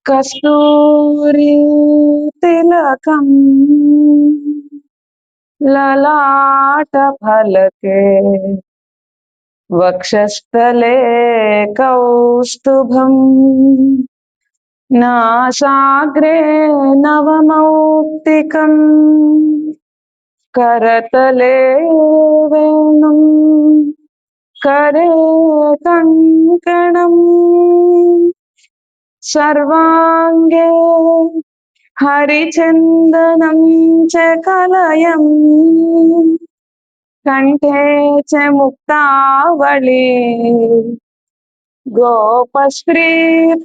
కస్తూరి తిలకం లలాట ఫలకే వక్షస్థలే కౌస్తుభం నాసాగ్రే నవమౌక్తికం కరతలే వేణుం करे कंकणम सर्वांगे हरिचंदनं च कलयं कंठे च मुक्तावली गोपश्री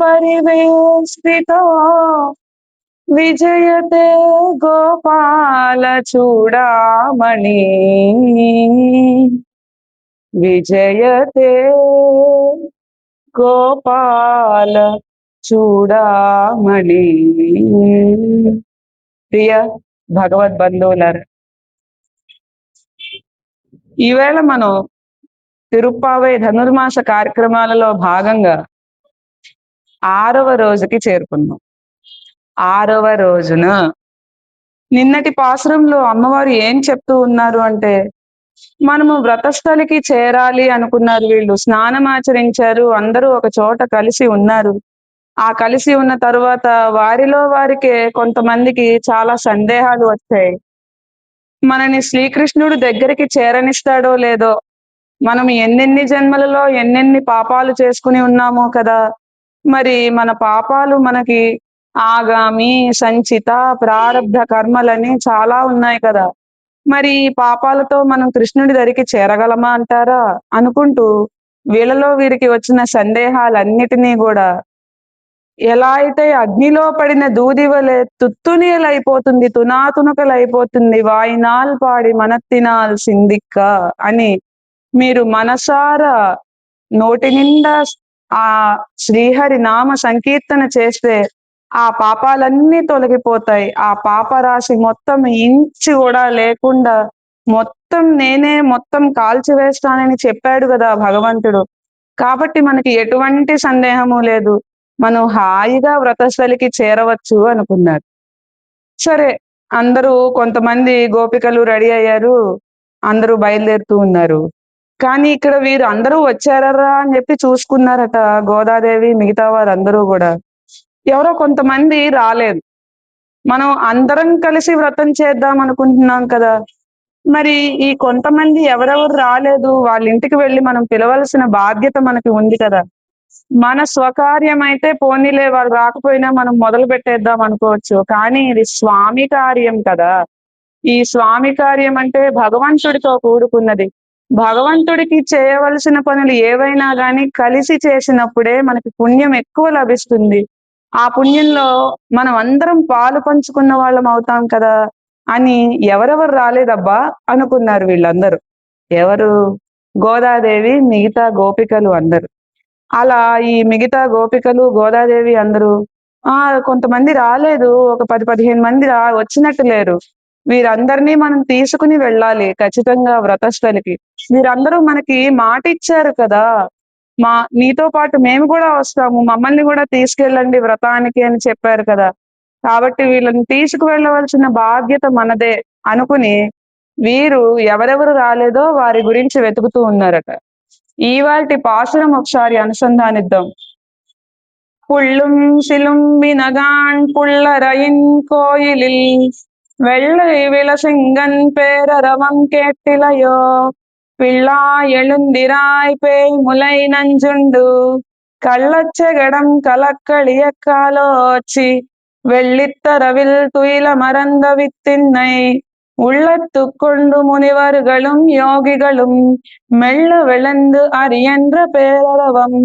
परिवेष्टितो विजयते गोपाल चूड़ामणि विजयते గోపాల చూడామణి. ప్రియ భగవద్బంధువులారా, ఈవేళ మనం తిరుప్పావై ధనుర్మాస కార్యక్రమాలలో భాగంగా 6వ రోజుకి చేరుకున్నాం. 6వ రోజున నిన్నటి పాసురంలో అమ్మవారు ఏం చెప్తూ ఉన్నారు అంటే, మనము వ్రతస్థలికి చేరాలి అనుకున్నారు. వీళ్ళు స్నానం ఆచరించారు, అందరూ ఒక చోట కలిసి ఉన్నారు. ఆ కలిసి ఉన్న తరువాత వారిలో వారికే కొంతమందికి చాలా సందేహాలు వచ్చాయి. మనని శ్రీకృష్ణుడు దగ్గరికి చేరనిస్తాడో లేదో, మనం ఎన్నెన్ని జన్మలలో ఎన్నెన్ని పాపాలు చేసుకుని ఉన్నామో కదా, మరి మన పాపాలు మనకి ఆగామి, సంచిత, ప్రారబ్ధ కర్మలని చాలా ఉన్నాయి కదా, మరి ఈ పాపాలతో మనం కృష్ణుడి దగ్గరికి చేరగలమా అంటారా అనుకుంటూ వీళ్ళలో వీరికి వచ్చిన సందేహాలన్నిటినీ కూడా, ఎలా అయితే అగ్నిలో పడిన దూది వలె తుత్తునీలైపోతుంది, తునాతునకలైపోతుంది, వాయినాల్ పాడి మనత్తినాల్ సిందిక్క అని మీరు మనసారా నోటి నిండా ఆ శ్రీహరి నామ సంకీర్తన చేస్తే ఆ పాపాలన్నీ తొలగిపోతాయి. ఆ పాపరాశి మొత్తం ఇంచి కూడా లేకుండా మొత్తం నేనే మొత్తం కాల్చివేస్తానని చెప్పాడు కదా భగవంతుడు. కాబట్టి మనకి ఎటువంటి సందేహము లేదు, మనం హాయిగా వ్రతస్థలికి చేరవచ్చు అనుకున్నారు. సరే, అందరూ కొంతమంది గోపికలు రెడీ అయ్యారు, అందరూ బయలుదేరుతూ ఉన్నారు. కానీ ఇక్కడ వీరు అందరూ వచ్చారా అని చెప్పి చూసుకున్నారట గోదాదేవి, మిగతా వారందరూ కూడా. ఎవరో కొంతమంది రాలేదు. మనం అందరం కలిసి వ్రతం చేద్దాం అనుకుంటున్నాం కదా, మరి ఈ కొంతమంది ఎవరెవరు రాలేదు, వాళ్ళ ఇంటికి వెళ్ళి మనం పిలవలసిన బాధ్యత మనకి ఉంది కదా. మన స్వకార్యం అయితే పోనీలే, వాళ్ళు రాకపోయినా మనం మొదలు పెట్టేద్దాం అనుకోవచ్చు. కానీ ఇది స్వామి కార్యం కదా. ఈ స్వామి కార్యం అంటే భగవంతుడితో కూడుకున్నది. భగవంతుడికి చేయవలసిన పనులు ఏవైనా కానీ కలిసి చేసినప్పుడే మనకి పుణ్యం ఎక్కువ లభిస్తుంది. ఆ పుణ్యంలో మనం అందరం పాలు పంచుకున్న వాళ్ళం అవుతాం కదా అని ఎవరెవరు రాలేదబ్బా అనుకున్నారు వీళ్ళందరూ. ఎవరు? గోదాదేవి, మిగతా గోపికలు అందరూ. అలా ఈ మిగతా గోపికలు, గోదాదేవి అందరూ కొంతమంది రాలేదు, ఒక 10-15 మంది వచ్చినట్టు లేరు. వీరందరినీ మనం తీసుకుని వెళ్ళాలి ఖచ్చితంగా వ్రతస్థలికి. వీరందరూ మనకి మాట ఇచ్చారు కదా, నీతో పాటు మేము కూడా వస్తాము, మమ్మల్ని కూడా తీసుకెళ్ళండి వ్రతానికి అని చెప్పారు కదా. కాబట్టి వీళ్ళని తీసుకువెళ్ళవలసిన బాధ్యత మనదే అనుకుని వీరు ఎవరెవరు రాలేదో వారి గురించి వెతుకుతూ ఉన్నారట. ఇవాల్టి పాసురం ఒకసారి అనుసంధానిద్దాం. పుళ్ళుం సిలుంబినగాన్ పుళ్ళరయిన్ కోయిలిల్ வெள்ளை விலசிங்கன் பேரரவம் கேட்டிலையோ பிள்ளா எழுந்திராய் பேய் முலை நஞ்சுண்டு கள்ளச்செகடம் கலக்களியக்காலோச்சி வெள்ளித்தரவில் துயில மறந்த வித்தின்னை உள்ளத்துக்கொண்டு முனிவர்களும் யோகிகளும் மெல்ல விளந்து அறியன்ற பேரரவம்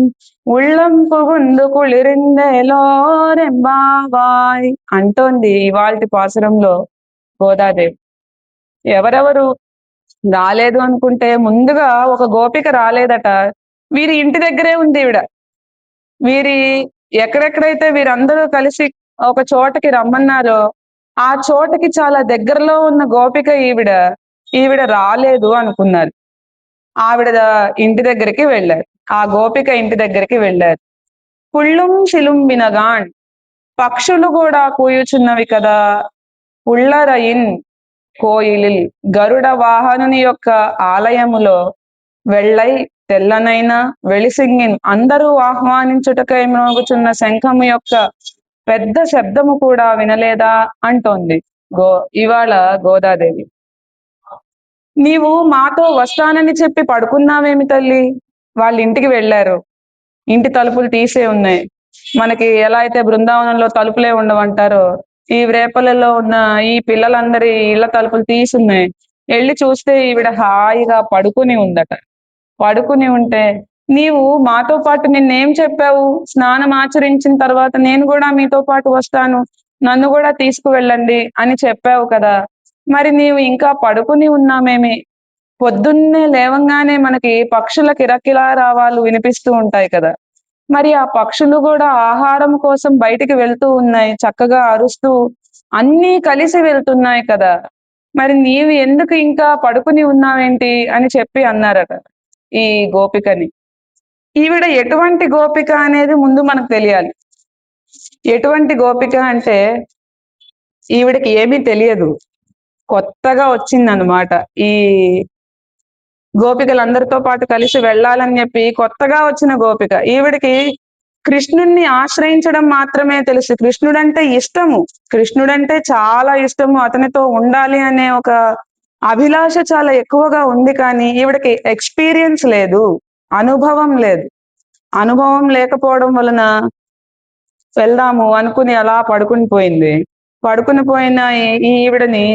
உள்ளం పుగుందు కుళిరిందేలోరెంబావాయ్ అంటోంది ఇవాల్టి పాసురంలో గోదాదేవి. ఎవరెవరు రాలేదు అనుకుంటే, ముందుగా ఒక గోపిక రాలేదట. వీరి ఇంటి దగ్గరే ఉంది ఈవిడ. వీరి ఎక్కడెక్కడైతే వీరందరూ కలిసి ఒక చోటకి రమ్మన్నారో ఆ చోటకి చాలా దగ్గరలో ఉన్న గోపిక ఈవిడ రాలేదు అనుకున్నారు. ఆవిడ ఇంటి దగ్గరికి వెళ్ళారు. ఆ గోపిక ఇంటి దగ్గరికి వెళ్ళారు. పుళ్ళుం శిలుం వినగాన్, పక్షులు కూడా కూయుచున్నవి కదా. ఉళ్ళరయిన్ కోయిలిల్, గరుడ వాహనుని యొక్క ఆలయములో వెళ్ళై తెల్లనైన వెలిసింగిన్, అందరూ ఆహ్వానించుటకై మ్రోగుచున్న శంఖము యొక్క పెద్ద శబ్దము కూడా వినలేదా అంటోంది ఇవాళ గోదాదేవి. నీవు మాతో వస్తానని చెప్పి పడుకున్నావేమి తల్లి? వాళ్ళ ఇంటికి వెళ్ళారు, ఇంటి తలుపులు తీసే ఉన్నాయి. మనకి ఎలా అయితే బృందావనంలో తలుపులే ఉండవంటారో, ఈ రేపలలో ఉన్న ఈ పిల్లలందరి ఇళ్ల తలుపులు తీసున్నాయి. వెళ్ళి చూస్తే ఈవిడ హాయిగా పడుకుని ఉందట. పడుకుని ఉంటే, నీవు మాతో పాటు నిన్నేం చెప్పావు? స్నానం ఆచరించిన తర్వాత నేను కూడా మీతో పాటు వస్తాను, నన్ను కూడా తీసుకువెళ్ళండి అని చెప్పావు కదా. మరి నీవు ఇంకా పడుకుని ఉన్నామేమి? పొద్దున్నే లేవంగానే మనకి పక్షుల కిరకిలా రావాలు వినిపిస్తూ ఉంటాయి కదా. మరి ఆ పక్షులు కూడా ఆహారం కోసం బయటికి వెళ్తూ ఉన్నాయి, చక్కగా అరుస్తూ అన్నీ కలిసి వెళ్తున్నాయి కదా. మరి నీవు ఎందుకు ఇంకా పడుకుని ఉన్నావేంటి అని చెప్పి అన్నారట ఈ గోపికని. ఈవిడ ఎటువంటి గోపిక అనేది ముందు మనకు తెలియాలి. ఎటువంటి గోపిక అంటే, ఈవిడకి ఏమీ తెలియదు, కొత్తగా వచ్చిందనమాట. ఈ గోపికలందరితో పాటు కలిసి వెళ్ళాలని చెప్పి కొత్తగా వచ్చిన గోపిక. ఈవిడికి కృష్ణుణ్ణి ఆశ్రయించడం మాత్రమే తెలుసు. కృష్ణుడంటే ఇష్టము, కృష్ణుడంటే చాలా ఇష్టము, అతనితో ఉండాలి అనే ఒక అభిలాష చాలా ఎక్కువగా ఉంది. కానీ ఈవిడకి ఎక్స్పీరియన్స్ లేదు, అనుభవం లేదు. అనుభవం లేకపోవడం వలన వెళ్దాము అనుకుని అలా పడుకుని పోయింది. పడుకుని పోయిన ఈవిడని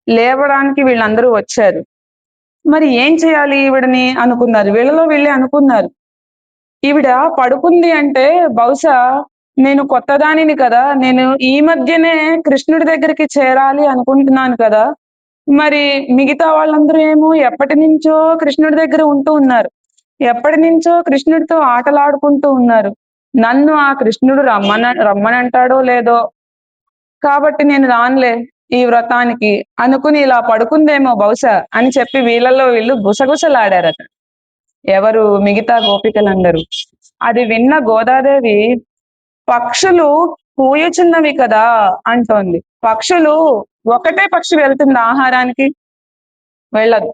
లేవడానికి వీళ్ళందరూ వచ్చారు. మరి ఏం చేయాలి ఈవిడని అనుకున్నారు, వీళ్ళలో వీళ్ళే అనుకున్నారు. ఈవిడ పడుకుంది అంటే బహుశా నేను కొత్తదానిని కదా, నేను ఈ మధ్యనే కృష్ణుడి దగ్గరికి చేరాలి అనుకుంటున్నాను కదా. మరి మిగతా వాళ్ళందరూ ఏమో ఎప్పటి నుంచో కృష్ణుడి దగ్గర ఉంటూ ఉన్నారు, ఎప్పటి నుంచో కృష్ణుడితో ఆటలాడుకుంటూ ఉన్నారు. నన్ను ఆ కృష్ణుడు రమ్మనంటాడో లేదో, కాబట్టి నేను రానులే ఈ వ్రతానికి అనుకుని ఇలా పడుకుందేమో బహుశా అని చెప్పి వీళ్ళల్లో వీళ్ళు గుసగుసలాడారట, ఎవరు? మిగతా గోపికలందరూ. అది విన్న గోదాదేవి, పక్షులు కూయుచున్నవి కదా అంటోంది. పక్షులు, ఒకటే పక్షి వెళ్తుంది ఆహారానికి? వెళ్ళదు.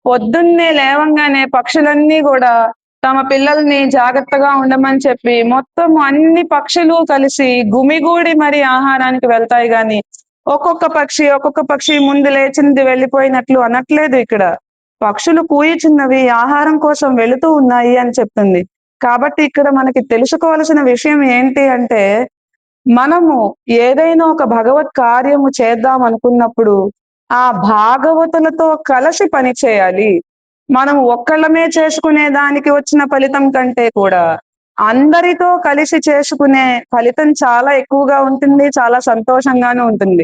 పొద్దున్నే లేవంగానే పక్షులన్నీ కూడా తమ పిల్లల్ని జాగ్రత్తగా ఉండమని చెప్పి మొత్తం అన్ని పక్షులు కలిసి గుమిగూడి మరి ఆహారానికి వెళ్తాయి. గాని ఒక్కొక్క పక్షి ముందు లేచింది వెళ్ళిపోయినట్లు అనట్లేదు ఇక్కడ. పక్షులు కూయుచున్నవి, ఆహారం కోసం వెళుతూ ఉన్నాయి అని చెప్తుంది. కాబట్టి ఇక్కడ మనకి తెలుసుకోవాల్సిన విషయం ఏంటి అంటే, మనము ఏదైనా ఒక భగవత్ కార్యము చేద్దాం అనుకున్నప్పుడు ఆ భాగవతులతో కలిసి పని చేయాలి. మనం ఒక్కళ్ళమే చేసుకునే దానికి వచ్చిన ఫలితం కంటే కూడా అందరితో కలిసి చేసుకునే ఫలితం చాలా ఎక్కువగా ఉంటుంది, చాలా సంతోషంగానూ ఉంటుంది.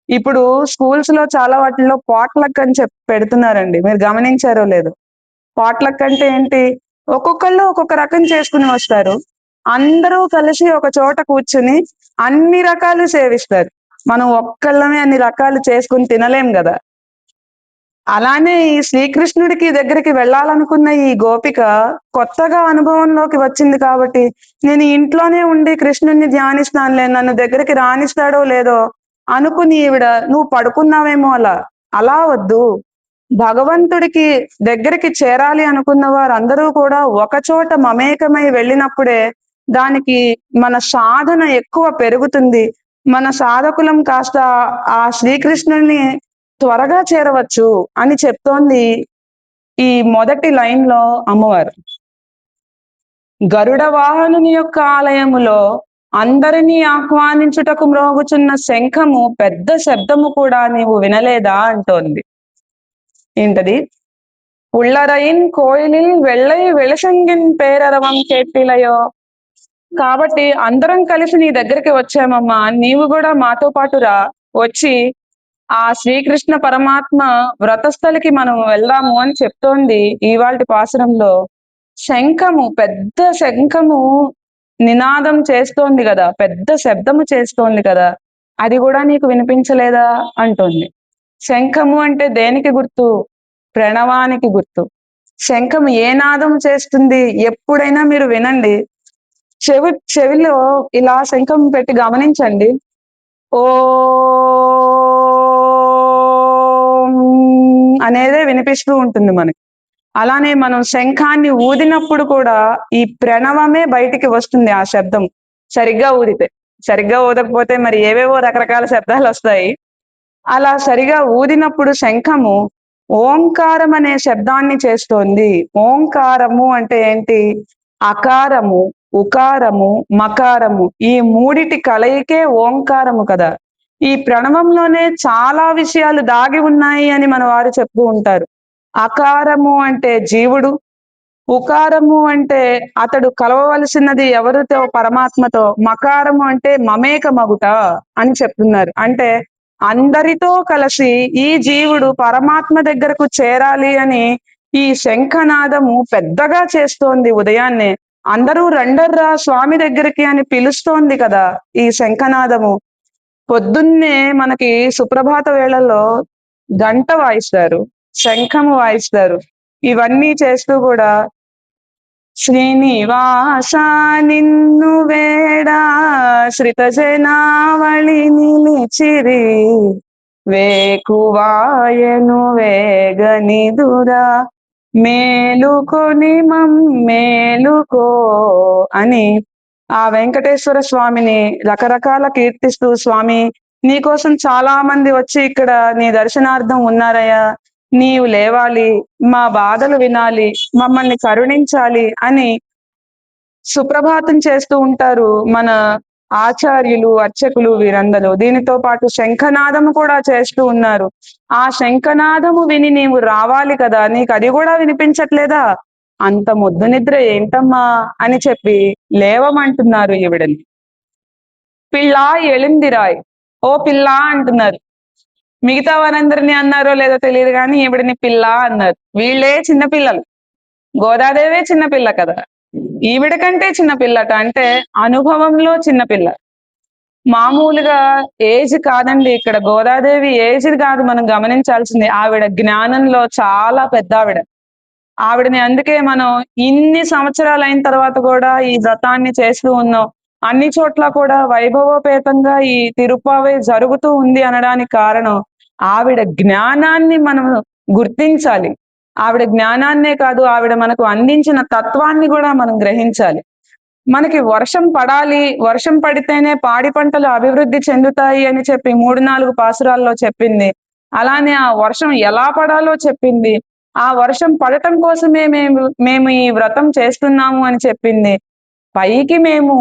ఇప్పుడు స్కూల్స్ లో చాలా వాటిల్లో పాట్లక్ అని చెప్పి పెడుతున్నారండి, మీరు గమనించారో లేదో. పాట్లక్ అంటే ఏంటి? ఒక్కొక్కళ్ళు ఒక్కొక్క రకం చేసుకుని వస్తారు, అందరూ కలిసి ఒక చోట కూర్చుని అన్ని రకాలు సేవిస్తారు. మనం ఒక్కళ్ళమే అన్ని రకాలు చేసుకుని తినలేం కదా. అలానే ఈ శ్రీకృష్ణుడికి దగ్గరికి వెళ్ళాలనుకున్న ఈ గోపిక కొత్తగా అనుభవంలోకి వచ్చింది కాబట్టి, నేను ఇంట్లోనే ఉండి కృష్ణుడిని ధ్యానిస్తానులే, నన్ను దగ్గరికి రానిస్తాడో లేదో అనుకుని ఈవిడ, నువ్వు పడుకున్నావేమో అలా. అలా వద్దు, భగవంతుడికి దగ్గరికి చేరాలి అనుకున్న వారందరూ కూడా ఒక చోట మమేకమై వెళ్ళినప్పుడే దానికి మన సాధన ఎక్కువ పెరుగుతుంది. మన సాధకులం కాస్త ఆ శ్రీకృష్ణుని త్వరగా చేరవచ్చు అని చెప్తోంది ఈ మొదటి లైన్ లో అమ్మవారు. గరుడ వాహనుని యొక్క ఆలయములో అందరినీ ఆహ్వానించుటకు మ్రోగుచున్న శంఖము పెద్ద శబ్దము కూడా నీవు వినలేదా అంటోంది. ఏంటది? ఉళ్ళరయిన్ కోయిలిల్ వెళ్ళై వెళసంగిన్ పేరరవం కేట్టిలయో. కాబట్టి అందరం కలిసి నీ దగ్గరికి వచ్చామమ్మా, నీవు కూడా మాతో పాటు రా, వచ్చి ఆ శ్రీకృష్ణ పరమాత్మ వ్రతస్థలికి మనం వెళ్దాము అని చెప్తోంది ఇవాల్టి పాసురంలో. శంఖము, పెద్ద శంఖము నినాదం చేస్తోంది కదా, పెద్ద శబ్దము చేస్తోంది కదా, అది కూడా నీకు వినిపించలేదా అంటోంది. శంఖము అంటే దేనికి గుర్తు? ప్రణవానికి గుర్తు. శంఖం ఏ నాదం చేస్తుంది ఎప్పుడైనా మీరు వినండి. చెవిలో ఇలా శంఖం పెట్టి గమనించండి. ఓం అనేదే వినిపిస్తూ ఉంటుంది మనకి. అలానే మనం శంఖాన్ని ఊదినప్పుడు కూడా ఈ ప్రణవమే బయటికి వస్తుంది ఆ శబ్దం. సరిగ్గా ఊదితే. సరిగ్గా ఊదకపోతే మరి ఏవేవో రకరకాల శబ్దాలు వస్తాయి. అలా సరిగా ఊదినప్పుడు శంఖము ఓంకారం అనే శబ్దాన్ని చేస్తోంది. ఓంకారము అంటే ఏంటి? అకారము, ఉకారము, మకారము ఈ మూడిటి కలయికే ఓంకారము కదా. ఈ ప్రణవంలోనే చాలా విషయాలు దాగి ఉన్నాయి అని మన వారు చెప్తూ ఉంటారు. అకారము అంటే జీవుడు, ఉకారము అంటే అతడు కలవవలసినది ఎవరితో? పరమాత్మతో. మకారము అంటే మమేకమగుట అని చెప్తున్నారు. అంటే అందరితో కలిసి ఈ జీవుడు పరమాత్మ దగ్గరకు చేరాలి అని ఈ శంఖనాదము పెద్దగా చేస్తోంది ఉదయాన్నే. అందరూ రండర్రా స్వామి దగ్గరికి అని పిలుస్తోంది కదా ఈ శంఖనాదము. పొద్దున్నే మనకి సుప్రభాత వేళల్లో గంట వాయిస్తారు, శంఖము వాయిస్తారు. ఇవన్నీ చేస్తూ కూడా శ్రీనివాస నిన్ను వేడా శ్రిత జనావళి నిలిచిరి వేకువాయను వేగనిదురా మేలుకొని మేలుకో అని ఆ వెంకటేశ్వర స్వామిని రకరకాల కీర్తిస్తూ, స్వామి నీకోసం చాలా మంది వచ్చి ఇక్కడ నీ దర్శనార్థం ఉన్నారయ్యా, నీవు లేవాలి, మా బాధలు వినాలి, మమ్మల్ని కరుణించాలి అని సుప్రభాతం చేస్తూ ఉంటారు మన ఆచార్యులు, అర్చకులు వీరందరూ. దీనితో పాటు శంఖనాదము కూడా చేస్తూ ఉన్నారు. ఆ శంఖనాదము విని నీవు రావాలి కదా, నీకు అది కూడా వినిపించట్లేదా? అంత ముద్దు నిద్ర ఏంటమ్మా అని చెప్పి లేవమంటున్నారు ఈవిడని. పిల్లా ఎళిందిరాయ్, ఓ పిల్లా అంటున్నారు. మిగతా వారందరినీ అన్నారో లేదో తెలియదు కానీ ఈవిడని పిల్ల అన్నారు. వీళ్ళే చిన్నపిల్లలు, గోదాదేవే చిన్నపిల్ల కదా, ఈవిడ కంటే చిన్నపిల్లట. అంటే అనుభవంలో చిన్నపిల్ల. మామూలుగా ఏజ్ కాదండి ఇక్కడ. గోదాదేవి ఏజ్ కాదు మనం గమనించాల్సింది, ఆవిడ జ్ఞానంలో చాలా పెద్ద ఆవిడ. ఆవిడని అందుకే మనం ఇన్ని సంవత్సరాలు అయిన తర్వాత కూడా ఈ వ్రతాన్ని చేస్తూ ఉన్నాం. అన్ని చోట్ల కూడా వైభవోపేతంగా ఈ తిరుప్పావై జరుగుతూ ఉంది అనడానికి కారణం ఆవిడ జ్ఞానాన్ని మనం గుర్తించాలి. ఆవిడ జ్ఞానాన్నే కాదు, ఆవిడ మనకు అందించిన తత్వాన్ని కూడా మనం గ్రహించాలి. మనకి వర్షం పడాలి, వర్షం పడితేనే పాడి పంటలు అభివృద్ధి చెందుతాయి అని చెప్పి 3-4 పాసురాల్లో చెప్పింది. అలానే ఆ వర్షం ఎలా పడాలో చెప్పింది. ఆ వర్షం పడటం కోసమే మేము ఈ వ్రతం చేస్తున్నాము అని చెప్పింది. పైకి మేము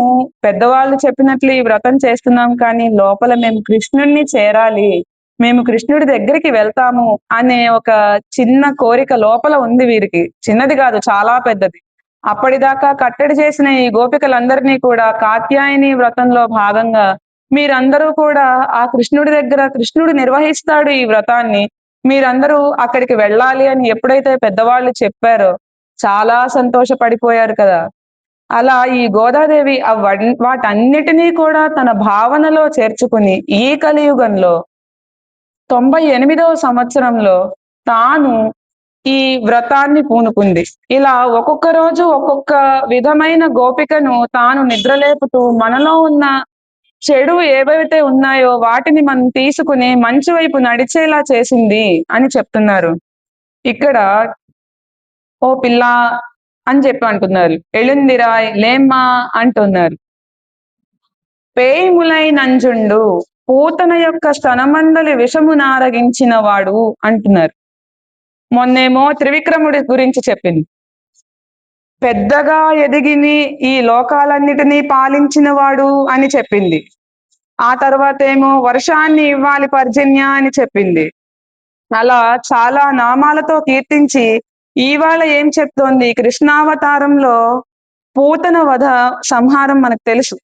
పెద్దవాళ్ళు చెప్పినట్లు ఈ వ్రతం చేస్తున్నాం కానీ లోపల మేము కృష్ణుణ్ణి చేరాలి, మేము కృష్ణుడి దగ్గరికి వెళ్తాము అనే ఒక చిన్న కోరిక లోపల ఉంది వీరికి. చిన్నది కాదు, చాలా పెద్దది. అప్పటిదాకా కట్టడి చేసిన ఈ గోపికలందరినీ కూడా కాత్యాయని వ్రతంలో భాగంగా మీరందరూ కూడా ఆ కృష్ణుడి దగ్గర, కృష్ణుడు నిర్వహిస్తాడు ఈ వ్రతాన్ని, మీరందరూ అక్కడికి వెళ్ళాలి అని ఎప్పుడైతే పెద్దవాళ్ళు చెప్పారో చాలా సంతోషపడిపోయారు కదా. అలా ఈ గోదాదేవి వాటన్నిటినీ కూడా తన భావనలో చేర్చుకుని ఈ కలియుగంలో 98వ సంవత్సరంలో తాను ఈ వ్రతాన్ని పూనుకుంది. ఇలా ఒక్కొక్క రోజు ఒక్కొక్క విధమైన గోపికను తాను నిద్రలేపుతూ మనలో ఉన్న చెడు ఏవైతే ఉన్నాయో వాటిని మనం తీసుకుని మంచి వైపు నడిచేలా చేసింది అని చెప్తున్నారు. ఇక్కడ ఓ పిల్ల అని చెప్పి అంటున్నారు, ఎళుందిరాయ్ లేమ్మా అంటున్నారు. పేయిములై నంజుండు పూతన యొక్క స్తనమందలి విషము నారగించిన వాడు అంటున్నారు. మొన్నేమో త్రివిక్రముడి గురించి చెప్పింది. పెద్దగా ఎదిగిని ఈ లోకాలన్నిటినీ పాలించిన వాడు అని చెప్పింది. ఆ తర్వాత ఏమో వర్షాన్ని ఇవ్వాలి పర్జన్య అని చెప్పింది. అలా చాలా నామాలతో కీర్తించి ఇవాళ ఏం చెప్తోంది? కృష్ణావతారంలో పూతన వధ సంహారం మనకు తెలుసు.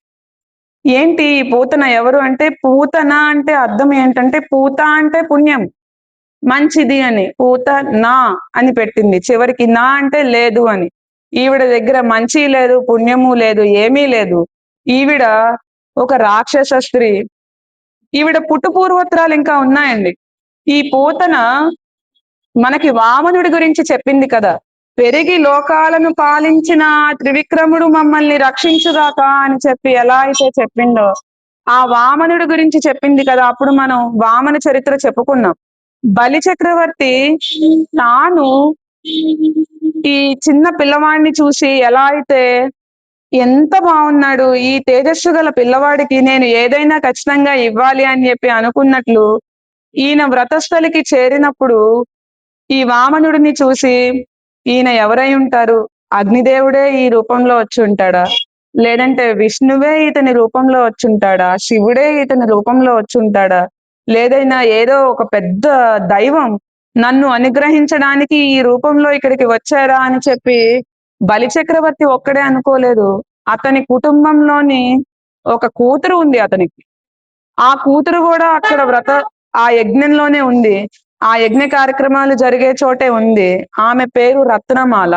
ఏంటి ఈ పూతన ఎవరు అంటే, పూతన అంటే అర్థం ఏంటంటే పూత అంటే పుణ్యం, మంచిది అని. పూత నా అని పెట్టింది, చివరికి నా అంటే లేదు అని. ఈవిడ దగ్గర మంచి లేదు, పుణ్యము లేదు, ఏమీ లేదు. ఈవిడ ఒక రాక్షస స్త్రీ. ఈవిడ పుట్టు పూర్వోత్తరాలు ఇంకా ఉన్నాయండి. ఈ పూతన మనకి వామనుడి గురించి చెప్పింది కదా. పెరిగి లోకాలను పాలించిన త్రివిక్రముడు మమ్మల్ని రక్షించుగాక అని చెప్పి ఎలా అయితే చెప్పిందో, ఆ వామనుడి గురించి చెప్పింది కదా. అప్పుడు మనం వామన చరిత్ర చెప్పుకున్నాం. బలి చక్రవర్తి తాను ఈ చిన్న పిల్లవాడిని చూసి ఎలా అయితే ఎంత బాగున్నాడు, ఈ తేజస్సు గల పిల్లవాడికి నేను ఏదైనా ఖచ్చితంగా ఇవ్వాలి అని చెప్పి అనుకున్నట్లు, ఈయన వ్రతస్థలికి చేరినప్పుడు ఈ వామనుడిని చూసి ఈయన ఎవరై ఉంటారు? అగ్నిదేవుడే ఈ రూపంలో వచ్చి ఉంటాడా? లేదంటే విష్ణువే ఇతని రూపంలో వచ్చుంటాడా? శివుడే ఇతని రూపంలో వచ్చుంటాడా? లేదైనా ఏదో ఒక పెద్ద దైవం నన్ను అనుగ్రహించడానికి ఈ రూపంలో ఇక్కడికి వచ్చారా అని చెప్పి బలిచక్రవర్తి ఒక్కడే అనుకోలేదు. అతని కుటుంబంలోని ఒక కూతురు ఉంది అతనికి. ఆ కూతురు కూడా అక్కడ ఆ యజ్ఞంలోనే ఉంది. ఆ యజ్ఞ కార్యక్రమాలు జరిగే చోటే ఉంది. ఆమె పేరు రత్నమాల.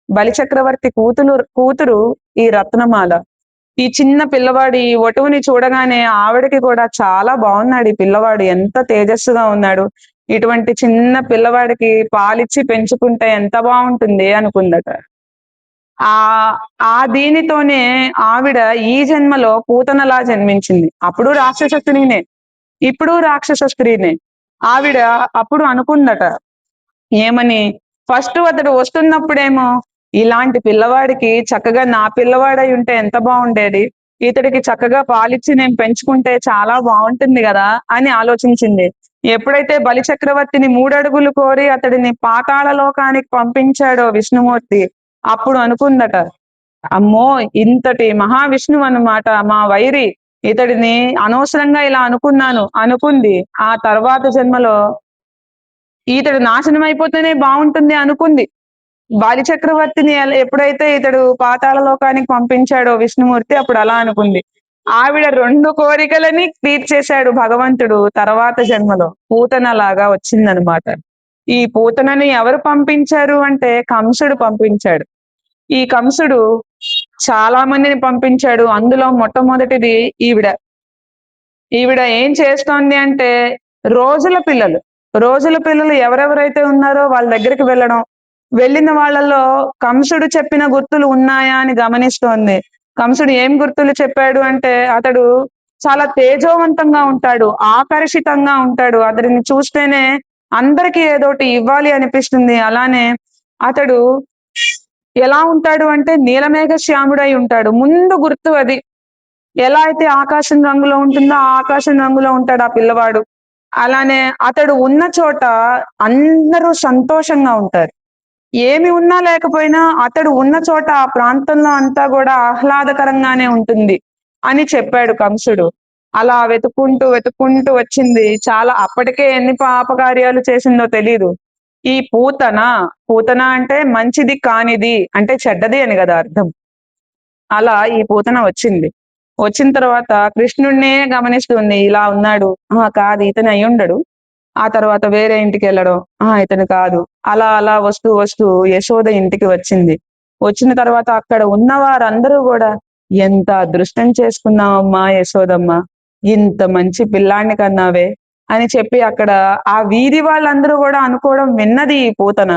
బలిచక్రవర్తి కూతురు ఈ రత్నమాల. ఈ చిన్న పిల్లవాడి ఈ వటువుని చూడగానే ఆవిడకి కూడా చాలా బాగున్నాడు ఈ పిల్లవాడు, ఎంత తేజస్సుగా ఉన్నాడు, ఇటువంటి చిన్న పిల్లవాడికి పాలిచ్చి పెంచుకుంటే ఎంత బాగుంటుంది అనుకుందట. ఆ ఆ దీనితోనే ఆవిడ ఈ జన్మలో పూతనలా జన్మించింది. అప్పుడు రాక్షస స్త్రీనే, ఇప్పుడు రాక్షస స్త్రీనే. ఆవిడ అప్పుడు అనుకుందట ఏమని, ఫస్ట్ అతడు వస్తున్నప్పుడేమో ఇలాంటి పిల్లవాడికి చక్కగా నా పిల్లవాడై ఉంటే ఎంత బాగుండేది, ఇతడికి చక్కగా పాలిచ్చి నేను పెంచుకుంటే చాలా బాగుంటుంది కదా అని ఆలోచించింది. ఎప్పుడైతే బలి చక్రవర్తిని 3 అడుగులు కోరి అతడిని పాతాళ లోకానికి పంపించాడో విష్ణుమూర్తి, అప్పుడు అనుకుందట, అమ్మో ఇంతటి మహావిష్ణువు అన్నమాట మా వైరి, ఇతడిని అనవసరంగా ఇలా అనుకున్నాను అనుకుంది. ఆ తర్వాత జన్మలో ఇతడు నాశనం అయిపోతేనే బాగుంటుంది అనుకుంది. బాలి చక్రవర్తిని ఎప్పుడైతే ఇతడు పాతాళ లోకానికి పంపించాడో విష్ణుమూర్తి, అప్పుడు అలా అనుకుంది. ఆవిడ 2 కోరికలని తీర్చేశాడు భగవంతుడు తర్వాత జన్మలో. పూతనలాగా వచ్చిందనమాట. ఈ పూతనని ఎవరు పంపించారు అంటే కంసుడు పంపించాడు. ఈ కంసుడు చాలా మందిని పంపించాడు. అందులో మొట్టమొదటిది ఈవిడ. ఈవిడ ఏం చేస్తోంది అంటే రోజుల పిల్లలు ఎవరెవరైతే ఉన్నారో వాళ్ళ దగ్గరికి వెళ్ళడం, వెళ్ళిన వాళ్ళలో కంసుడు చెప్పిన గుర్తులు ఉన్నాయా అని గమనిస్తోంది. కంసుడు ఏం గుర్తులు చెప్పాడు అంటే, అతడు చాలా తేజోవంతంగా ఉంటాడు, ఆకర్షితంగా ఉంటాడు, అతడిని చూస్తేనే అందరికీ ఏదోటి ఇవ్వాలి అనిపిస్తుంది. అలానే అతడు ఎలా ఉంటాడు అంటే నీలమేఘ శ్యాముడై ఉంటాడు. ముందు గుర్తు అది. ఎలా అయితే ఆకాశం రంగులో ఉంటుందో ఆ ఆకాశం రంగులో ఉంటాడు ఆ పిల్లవాడు. అలానే అతడు ఉన్న చోట అందరూ సంతోషంగా ఉంటారు. ఏమి ఉన్నా లేకపోయినా అతడు ఉన్న చోట ఆ ప్రాంతంలో అంతా కూడా ఆహ్లాదకరంగానే ఉంటుంది అని చెప్పాడు కంసుడు. అలా వెతుక్కుంటూ వచ్చింది. చాలా అప్పటికే ఎన్ని పాపకార్యాలు చేసిందో తెలీదు. ఈ పూతన అంటే మంచిది కానిది, అంటే చెడ్డది అని కదా అర్థం. అలా ఈ పూతన వచ్చింది. వచ్చిన తర్వాత కృష్ణుడినే గమనిస్తుంది. ఇలా ఉన్నాడు, కాదు ఇతను అయి ఉండడు. ఆ తర్వాత వేరే ఇంటికి వెళ్ళడం, ఇతను కాదు. అలా అలా వస్తూ వస్తూ యశోద ఇంటికి వచ్చింది. వచ్చిన తర్వాత అక్కడ ఉన్న వారందరూ కూడా, ఎంత అదృష్టం చేసుకున్నావమ్మా యశోదమ్మ, ఇంత మంచి పిల్లాన్ని కన్నావే అని చెప్పి అక్కడ ఆ వీధి వాళ్ళందరూ కూడా అనుకోవడం విన్నది ఈ పూతన.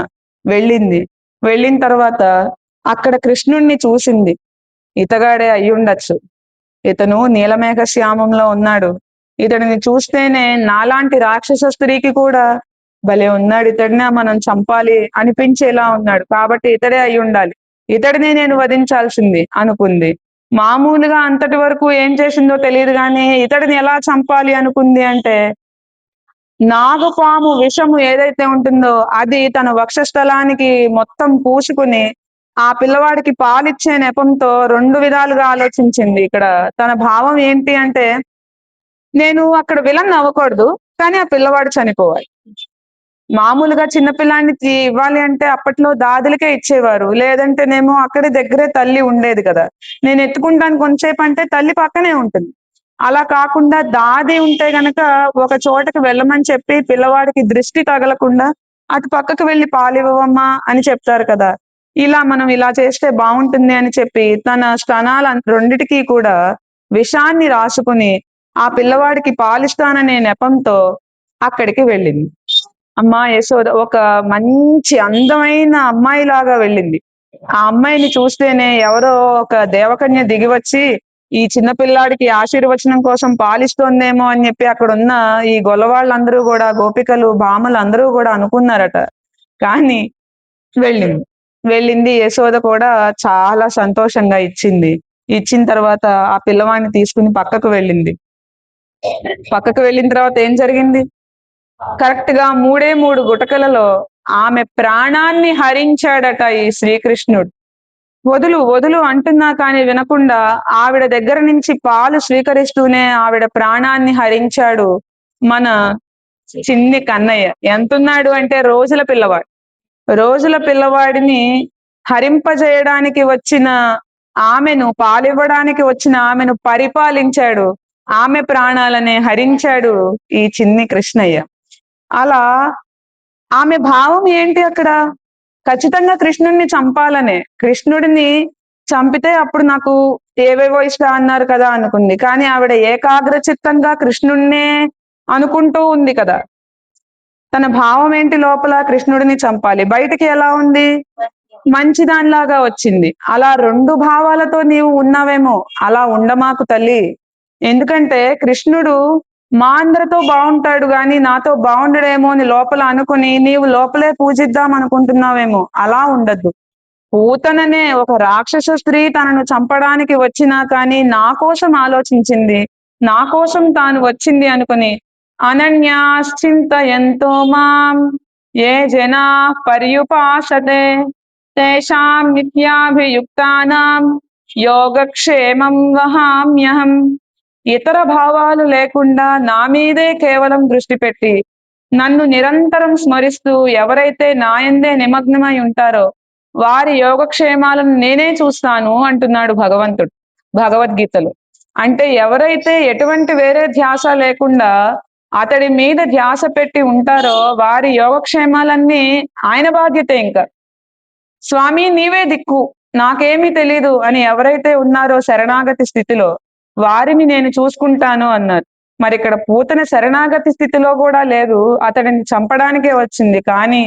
వెళ్ళింది. వెళ్ళిన తర్వాత అక్కడ కృష్ణుణ్ణి చూసింది. ఇతగాడే అయ్యుండొచ్చు, ఇతను నీలమేఘ శ్యామంలో ఉన్నాడు, ఇతడిని చూస్తేనే నాలాంటి రాక్షస స్త్రీకి కూడా భలే ఉన్నాడు, ఇతడినే మనం చంపాలి అనిపించేలా ఉన్నాడు, కాబట్టి ఇతడే అయి ఉండాలి, ఇతడిని నేను వధించాల్సింది అనుకుంది. మామూలుగా అంతటి వరకు ఏం చేసిందో తెలియదు కానీ ఇతడిని ఎలా చంపాలి అనుకుంది అంటే, నాగపాము విషము ఏదైతే ఉంటుందో అది తన వక్షస్థలానికి మొత్తం పూసుకుని ఆ పిల్లవాడికి పాలిచ్చే నెపంతో 2 విధాలుగా ఆలోచించింది. ఇక్కడ తన భావం ఏంటి అంటే, నేను అక్కడ విలన్ అవ్వకూడదు, కానీ ఆ పిల్లవాడు చనిపోవాలి. మామూలుగా చిన్నపిల్లానికి ఇవ్వాలి అంటే అప్పట్లో దాదులకే ఇచ్చేవారు, లేదంటేనేమో అక్కడి దగ్గరే తల్లి ఉండేది కదా, నేను ఎత్తుకుంటాను కొంచెంసేపు అంటే తల్లి పక్కనే ఉంటుంది. అలా కాకుండా దాది ఉంటే గనక ఒక చోటకి వెళ్ళమని చెప్పి పిల్లవాడికి దృష్టి తగలకుండా అటు పక్కకు వెళ్ళి పాలివ్వమ్మా అని చెప్తారు కదా. మనం ఇలా చేస్తే బాగుంటుంది అని చెప్పి తన స్తనాల రెండిటికి కూడా విషాన్ని రాసుకుని ఆ పిల్లవాడికి పాలిస్తాననే నెపంతో అక్కడికి వెళ్ళింది. అమ్మా యశోద ఒక మంచి అందమైన అమ్మాయి లాగా వెళ్ళింది. ఆ అమ్మాయిని చూస్తేనే ఎవరో ఒక దేవకన్య దిగి వచ్చి ఈ చిన్న పిల్లాడికి ఆశీర్వచనం కోసం పాలిస్తోందేమో అని చెప్పి అక్కడ ఉన్న ఈ గొల్లవాళ్ళందరూ కూడా, గోపికలు భామలు అందరూ కూడా అనుకున్నారట. కానీ వెళ్ళింది. వెళ్ళింది యశోద కూడా చాలా సంతోషంగా ఇచ్చింది. ఇచ్చిన తర్వాత ఆ పిల్లవాడిని తీసుకుని పక్కకు వెళ్ళింది. పక్కకు వెళ్ళిన తర్వాత ఏం జరిగింది? కరెక్ట్ గా 3 గుటకలలో ఆమె ప్రాణాన్ని హరించాడట ఈ శ్రీకృష్ణుడు. వదులు వదులు అంటున్నా కానీ వినకుండా ఆవిడ దగ్గర నుంచి పాలు స్వీకరిస్తూనే ఆవిడ ప్రాణాన్ని హరించాడు మన చిన్ని కన్నయ్య. ఎంతున్నాడు అంటే రోజుల పిల్లవాడు. రోజుల పిల్లవాడిని హరింపజేయడానికి వచ్చిన ఆమెను, పాలివ్వడానికి వచ్చిన ఆమెను పరిపాలించాడు. ఆమె ప్రాణాలనే హరించాడు ఈ చిన్ని కృష్ణయ్య. అలా ఆమె భావం ఏంటి అక్కడ? ఖచ్చితంగా కృష్ణుడిని చంపాలనే. కృష్ణుడిని చంపితే అప్పుడు నాకు ఏవేవో ఇష్టం అన్నారు కదా అనుకుంది. కానీ ఆవిడ ఏకాగ్ర చిత్తంగా కృష్ణుడినే అనుకుంటూ ఉంది కదా. తన భావం ఏంటి? లోపల కృష్ణుడిని చంపాలి, బయటికి ఎలా ఉంది? మంచి దానిలాగా వచ్చింది. అలా 2 భావాలతో నీవు ఉన్నావేమో. అలా ఉండమాకు తల్లి. ఎందుకంటే కృష్ణుడు మా అందరితో బాగుంటాడు గాని నాతో బాగుండడేమో అని లోపల అనుకుని నీవు లోపలే పూజిద్దాం అనుకుంటున్నావేమో. అలా ఉండద్దు. పూతననే ఒక రాక్షస స్త్రీ తనను చంపడానికి వచ్చినా కానీ నా కోసం ఆలోచించింది, నా కోసం తాను వచ్చింది అనుకుని అనన్యాశ్చింతయంతో మాం ఏ జనా పర్యుపాసతే తేషాం నిత్యాభియుక్తానాం యోగక్షేమం వహామ్యహం. ఇతర భావాలు లేకుండా నా మీదే కేవలం దృష్టి పెట్టి నన్ను నిరంతరం స్మరిస్తూ ఎవరైతే నాయందే నిమగ్నమై ఉంటారో వారి యోగక్షేమాలను నేనే చూస్తాను అంటున్నాడు భగవంతుడు భగవద్గీతలో. అంటే ఎవరైతే ఎటువంటి వేరే ధ్యాస లేకుండా అతడి మీద ధ్యాస పెట్టి ఉంటారో వారి యోగక్షేమాలన్నీ ఆయన బాధ్యతే. ఇంకా స్వామి నీవే దిక్కు, నాకేమీ తెలీదు అని ఎవరైతే ఉన్నారో శరణాగతి స్థితిలో వారిని నేను చూసుకుంటాను అన్నారు. మరి ఇక్కడ పూతన శరణాగతి స్థితిలో కూడా లేదు, అతడిని చంపడానికే వచ్చింది. కానీ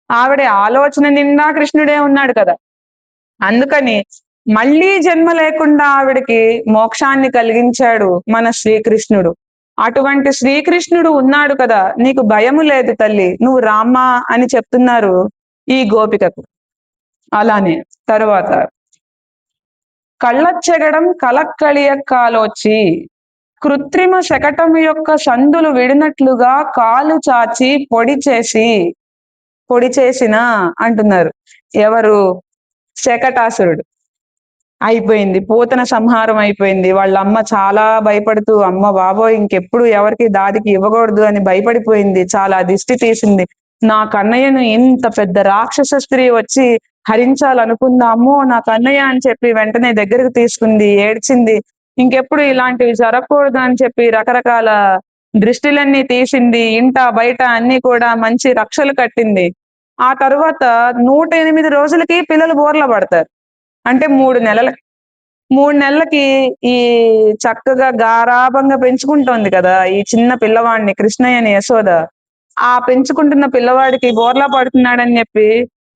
ఆవిడ ఆలోచన నిండా కృష్ణుడే ఉన్నాడు కదా. అందుకని మళ్ళీ జన్మ లేకుండా ఆవిడికి మోక్షాన్ని కలిగించాడు మన శ్రీకృష్ణుడు. అటువంటి శ్రీకృష్ణుడు ఉన్నాడు కదా, నీకు భయము లేదు తల్లి, నువ్వు రామ్మా అని చెప్తున్నారు ఈ గోపికకు. అలానే తరువాత కళ్ళచ్చగడం కలక్కలియక్కాలోచి కృత్రిమ శకటం యొక్క సందులు విడినట్లుగా కాలు చాచి పొడి చేసిన అంటున్నారు. ఎవరు? శకటాసురుడు. అయిపోయింది, పూతన సంహారం అయిపోయింది. వాళ్ళ అమ్మ చాలా భయపడుతూ అమ్మ బాబోయ్ ఇంకెప్పుడు ఎవరికి దాదికి ఇవ్వకూడదు అని భయపడిపోయింది. చాలా దిష్టి తీసింది. నా కన్నయ్యను ఇంత పెద్ద రాక్షస స్త్రీ వచ్చి హరించాలనుకుందాము నా కన్నయ్య అని చెప్పి వెంటనే దగ్గరకు తీసుకుంది, ఏడ్చింది. ఇంకెప్పుడు ఇలాంటివి జరగకూడదు అని చెప్పి రకరకాల దృష్టిలన్నీ తీసింది. ఇంట బయట అన్ని కూడా మంచి రక్షలు కట్టింది. ఆ తర్వాత 108 రోజులకి పిల్లలు బోర్ల పడతారు. అంటే 3 నెలలకి ఈ చక్కగా గారాభంగా పెంచుకుంటోంది కదా ఈ చిన్న పిల్లవాడిని కృష్ణయ్యని యశోద. ఆ పెంచుకుంటున్న పిల్లవాడికి బోర్లా పడుతున్నాడని చెప్పి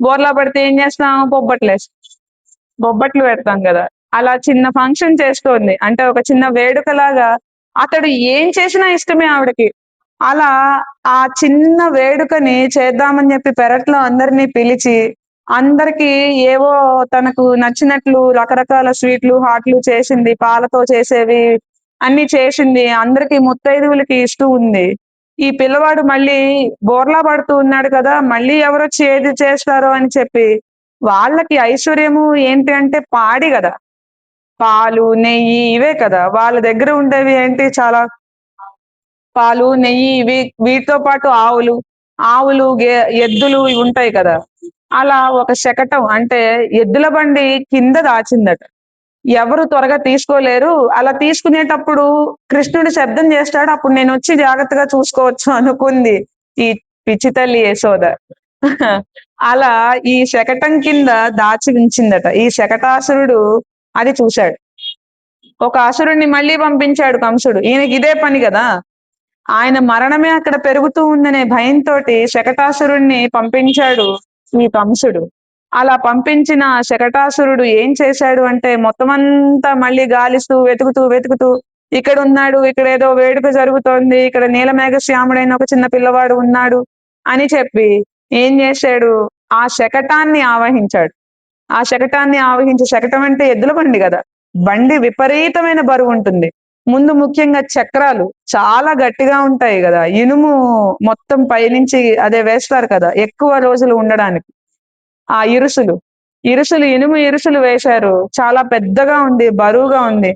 బోర్లా పడితే ఏం చేస్తాం? బొబ్బట్లు పెడతాం కదా. అలా చిన్న ఫంక్షన్ చేస్తోంది. అంటే ఒక చిన్న వేడుకలాగా అతడు ఏం చేసినా ఇష్టమే ఆవిడకి. అలా ఆ చిన్న వేడుకని చేద్దామని చెప్పి పెరట్లో అందరినీ పిలిచి అందరికి ఏవో తనకు నచ్చినట్లు రకరకాల స్వీట్లు హాట్లు చేసింది, పాలతో చేసేవి అన్ని చేసింది. అందరికి ముత్తైదువులకి ఇస్తూ ఉంది. ఈ పిల్లవాడు మళ్ళీ బోర్లా పడుతూ ఉన్నాడు కదా, మళ్ళీ ఎవరొచ్చి ఏది చేస్తారో అని చెప్పి వాళ్ళకి ఐశ్వర్యము ఏంటి అంటే పాడి కదా, పాలు నెయ్యి ఇవే కదా వాళ్ళ దగ్గర ఉండేవి. ఏంటి? చాలా పాలు నెయ్యి ఇవి, వీటితో పాటు ఆవులు ఎద్దులు ఇవి ఉంటాయి కదా. అలా ఒక శకటం అంటే ఎద్దుల బండి కింద దాచిందట. ఎవరు త్వరగా తీసుకోలేరు. అలా తీసుకునేటప్పుడు కృష్ణుడు శబ్దం చేస్తాడు, అప్పుడు నేను వచ్చి జాగ్రత్తగా చూసుకోవచ్చు అనుకుంది ఈ పిచ్చి తల్లి యశోద. అలా ఈ శకటం కింద దాచి ఉంచిందట. ఈ శకటాసురుడు అది చూశాడు. ఒక అసురుణ్ణి మళ్ళీ పంపించాడు కంసుడు. ఈయనకి ఇదే పని కదా, ఆయన మరణమే అక్కడ పెరుగుతూ ఉందనే భయంతో శకటాసురుణ్ణి పంపించాడు ఈ కంసుడు. అలా పంపించిన శకటాసురుడు ఏం చేశాడు అంటే మొత్తం అంతా మళ్ళీ గాలిస్తూ వెతుకుతూ వెతుకుతూ ఇక్కడ ఉన్నాడు, ఇక్కడ ఏదో వేడుక జరుగుతోంది, ఇక్కడ నీలమేఘ శ్యాముడైన ఒక చిన్న పిల్లవాడు ఉన్నాడు అని చెప్పి ఏం చేశాడు, ఆ శకటాన్ని ఆవహించాడు. ఆ శకటాన్ని ఆవహించి, శకటం అంటే ఎద్దుల బండి కదా, బండి విపరీతమైన బరువు ఉంటుంది. ముందు ముఖ్యంగా చక్రాలు చాలా గట్టిగా ఉంటాయి కదా, ఇనుము మొత్తం పైనుంచి అదే వేస్తారు కదా ఎక్కువ రోజులు ఉండడానికి. ఆ ఇరుసులు ఇనుము ఇరుసులు వేశారు. చాలా పెద్దగా ఉంది, బరువుగా ఉంది.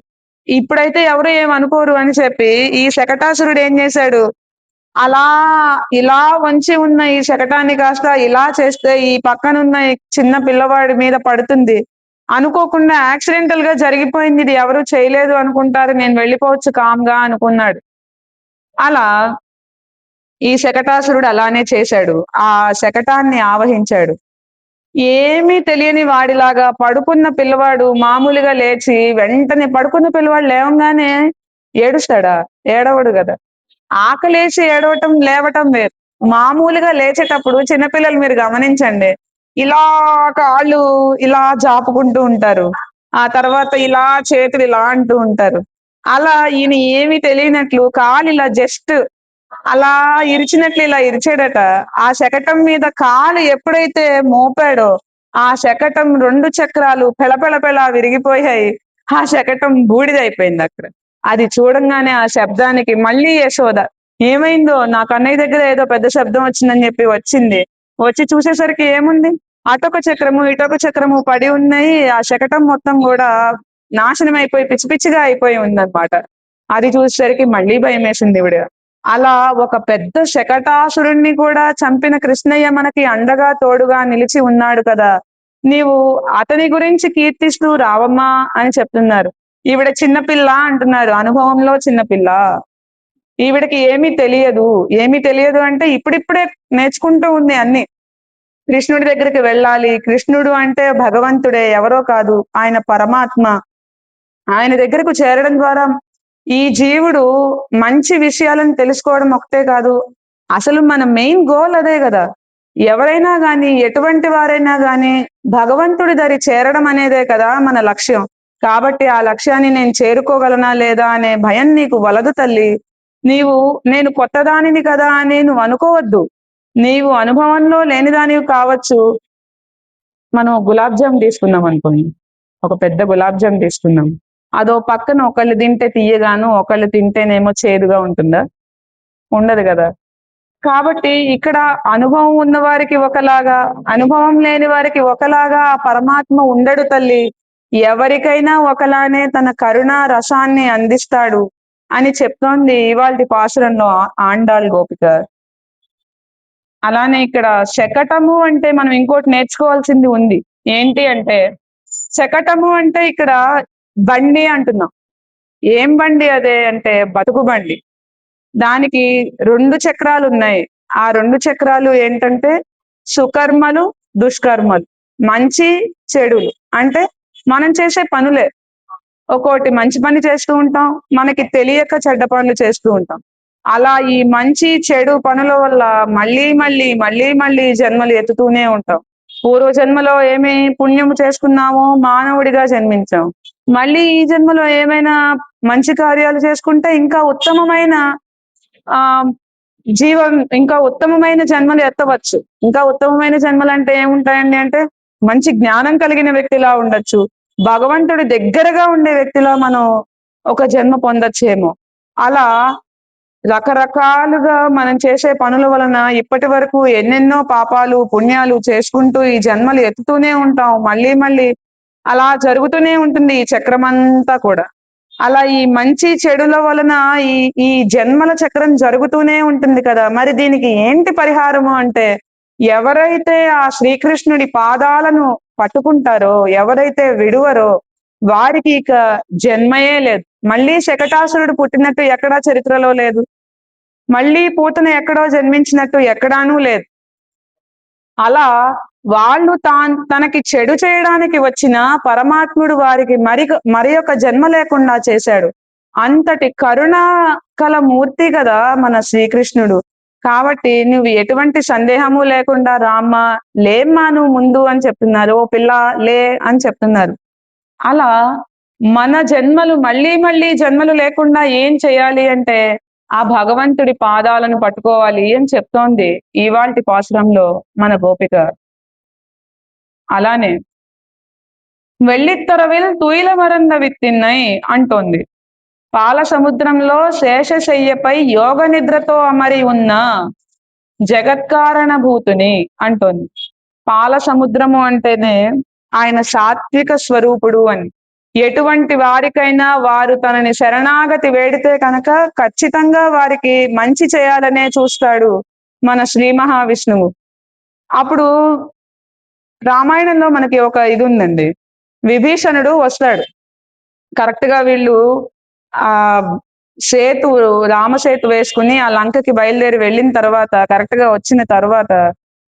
ఇప్పుడైతే ఎవరు ఏమనుకోరు అని చెప్పి ఈ శకటాసురుడు ఏం చేశాడు, అలా ఇలా వంచి ఉన్న ఈ శకటాన్ని కాస్త ఇలా చేస్తే ఈ పక్కనున్న ఈ చిన్న పిల్లవాడి మీద పడుతుంది. అనుకోకుండా యాక్సిడెంటల్ గా జరిగిపోయింది, ఇది ఎవరు చేయలేదు అనుకుంటారు, నేను వెళ్ళిపోవచ్చు కామ్గా అనుకున్నాడు. అలా ఈ శకటాసురుడు అలానే చేశాడు. ఆ శకటాన్ని ఆవహించాడు. ఏమీ తెలియని వాడిలాగా పడుకున్న పిల్లవాడు మామూలుగా లేచి వెంటనే, పడుకున్న పిల్లవాడు లేవంగానే ఏడుస్తాడా? ఏడవడు కదా. ఆకలేసి ఏడవటం లేవటం వేరు. మామూలుగా లేచేటప్పుడు చిన్నపిల్లలు మీరు గమనించండి, ఇలా కాళ్ళు ఇలా జాపుకుంటూ ఉంటారు, ఆ తర్వాత ఇలా చేతులు ఇలా అంటూ ఉంటారు. అలా ఈయన ఏమీ తెలియనట్లు కాలు ఇలా జస్ట్ అలా ఇరిచినట్లు ఇలా ఇరిచాడట. ఆ శకటం మీద కాలు ఎప్పుడైతే మోపాడో ఆ శకటం 2 చక్రాలు పెళపెళపెళ విరిగిపోయాయి. ఆ శకటం బూడిదైపోయింది అక్కడ. అది చూడంగానే ఆ శబ్దానికి మళ్ళీ యశోద, ఏమైందో నా కన్నయ్య దగ్గర ఏదో పెద్ద శబ్దం వచ్చిందని చెప్పి వచ్చింది. వచ్చి చూసేసరికి ఏముంది, అటొక చక్రము ఇటొక చక్రము పడి ఉన్నాయి. ఆ శకటం మొత్తం కూడా నాశనం అయిపోయి పిచ్చి పిచ్చిగా అయిపోయి ఉందన్నమాట. అది చూసేసరికి మళ్ళీ భయం వేసింది ఈవిడ. అలా ఒక పెద్ద శకటాసురుణ్ణి కూడా చంపిన కృష్ణయ్య మనకి అండగా తోడుగా నిలిచి ఉన్నాడు కదా, నీవు అతని గురించి కీర్తిస్తూ రావమ్మా అని చెప్తున్నారు. ఈవిడ చిన్నపిల్ల అంటున్నారు, అనుభవంలో చిన్నపిల్ల. ఈవిడకి ఏమీ తెలియదు. ఏమీ తెలియదు అంటే ఇప్పుడిప్పుడే నేర్చుకుంటూ ఉంది అన్ని. కృష్ణుడి దగ్గరికి వెళ్ళాలి, కృష్ణుడు అంటే భగవంతుడే, ఎవరో కాదు, ఆయన పరమాత్మ. ఆయన దగ్గరకు చేరడం ద్వారా ఈ జీవుడు మంచి విషయాలను తెలుసుకోవడం ఒకటే కాదు, అసలు మన మెయిన్ గోల్ అదే కదా. ఎవరైనా గాని, ఎటువంటి వారైనా గాని భగవంతుడి దరి చేరడం అనేదే కదా మన లక్ష్యం. కాబట్టి ఆ లక్ష్యాన్ని నేను చేరుకోగలనా లేదా అనే భయం నీకు వలదు తల్లి. నీవు నేను కొత్తదానిని కదా అని నువ్వు అనుకోవద్దు. నీవు అనుభవంలో లేనిదానివి కావచ్చు. మనం గులాబ్ జామ్ తీసుకుందాం అనుకోండి, ఒక పెద్ద గులాబ్ జామ్ తీసుకుందాం. అదో పక్కన ఒకళ్ళు తింటే తీయగాను, ఒకళ్ళు తింటేనేమో చేదుగా ఉంటుందా? ఉండదు కదా. కాబట్టి ఇక్కడ అనుభవం ఉన్న వారికి ఒకలాగా, అనుభవం లేని వారికి ఒకలాగా ఆ పరమాత్మ ఉండడు తల్లి. ఎవరికైనా ఒకలానే తన కరుణా రసాన్ని అందిస్తాడు అని చెప్తోంది ఇవాల్టి పాసురంలో ఆండాళ్ గోపిక. అలానే ఇక్కడ శకటము అంటే మనం ఇంకోటి నేర్చుకోవాల్సింది ఉంది. ఏంటి అంటే, శకటము అంటే ఇక్కడ బండి అంటున్నాం. ఏం బండి అదే అంటే బతుకు బండి. దానికి 2 చక్రాలు ఉన్నాయి. ఆ 2 చక్రాలు ఏంటంటే సుకర్మలు, దుష్కర్మలు, మంచి చెడులు. అంటే మనం చేసే పనులే. ఒక్కోటి మంచి పని చేస్తూ ఉంటాం, మనకి తెలియక చెడ్డ పనులు చేస్తూ ఉంటాం. అలా ఈ మంచి చెడు పనుల వల్ల మళ్ళీ మళ్ళీ మళ్ళీ మళ్ళీ జన్మలు ఎత్తుతూనే ఉంటాం. పూర్వ జన్మలో ఏమి పుణ్యము చేసుకున్నామో మానవుడిగా జన్మించాం. మళ్ళీ ఈ జన్మలో ఏమైనా మంచి కార్యాలు చేసుకుంటే ఇంకా ఉత్తమమైన ఆ జీవం, ఇంకా ఉత్తమమైన జన్మలు ఎత్తవచ్చు. ఇంకా ఉత్తమమైన జన్మలు అంటే ఏముంటాయండి అంటే, మంచి జ్ఞానం కలిగిన వ్యక్తిలా ఉండొచ్చు, భగవంతుడి దగ్గరగా ఉండే వ్యక్తిలా మనం ఒక జన్మ పొందొచ్చేమో. అలా రకరకాలుగా మనం చేసే పనుల వలన ఇప్పటి వరకు ఎన్నెన్నో పాపాలు పుణ్యాలు చేసుకుంటూ ఈ జన్మలు ఎత్తుతూనే ఉంటాం. మళ్ళీ మళ్ళీ అలా జరుగుతూనే ఉంటుంది ఈ చక్రమంతా కూడా. అలా ఈ మంచి చెడుల వలన ఈ ఈ జన్మల చక్రం జరుగుతూనే ఉంటుంది కదా. మరి దీనికి ఏంటి పరిహారము అంటే, ఎవరైతే ఆ శ్రీకృష్ణుడి పాదాలను పట్టుకుంటారో, ఎవరైతే విడువరో వారికి ఇక జన్మయే లేదు. మళ్ళీ శకటాసురుడు పుట్టినట్టు ఎక్కడా చరిత్రలో లేదు. మళ్ళీ పూతన ఎక్కడో జన్మించినట్టు ఎక్కడానూ లేదు. అలా వాళ్ళు తనకి చెడు చేయడానికి వచ్చిన పరమాత్ముడు వారికి మరి ఒక జన్మ లేకుండా చేశాడు. అంతటి కరుణ కల మూర్తి కదా మన శ్రీకృష్ణుడు. కాబట్టి నువ్వు ఎటువంటి సందేహము లేకుండా రామ్మా, లేమ్మా నువ్వు ముందు అని చెప్తున్నారు. ఓ పిల్ల లే అని చెప్తున్నారు. అలా మన జన్మలు మళ్ళీ మళ్ళీ జన్మలు లేకుండా ఏం చేయాలి అంటే ఆ భగవంతుడి పాదాలను పట్టుకోవాలి అని చెప్తోంది ఇవాల్టి పాసురంలో మన గోపిక. అలానే వెள்ளிత్తరవిల్ తుయిల మరంద విత్తిన్నై అంటోంది. పాల సముద్రంలో శేషశయ్యపై యోగ నిద్రతో అమరి ఉన్న జగత్కారణ భూతుని అంటోంది. పాల సముద్రము అంటేనే ఆయన సాత్విక స్వరూపుడు అని. ఎటువంటి వారికైనా వారు తనని శరణాగతి వేడితే కనుక ఖచ్చితంగా వారికి మంచి చేయాలనే చూస్తాడు మన శ్రీ మహావిష్ణువు. అప్పుడు రామాయణంలో మనకి ఒక ఇది ఉందండి. విభీషణుడు వస్తాడు. కరెక్ట్ గా వీళ్ళు ఆ సేతు రామసేతు వేసుకుని ఆ లంకకి బయలుదేరి వెళ్ళిన తర్వాత కరెక్ట్ గా వచ్చిన తర్వాత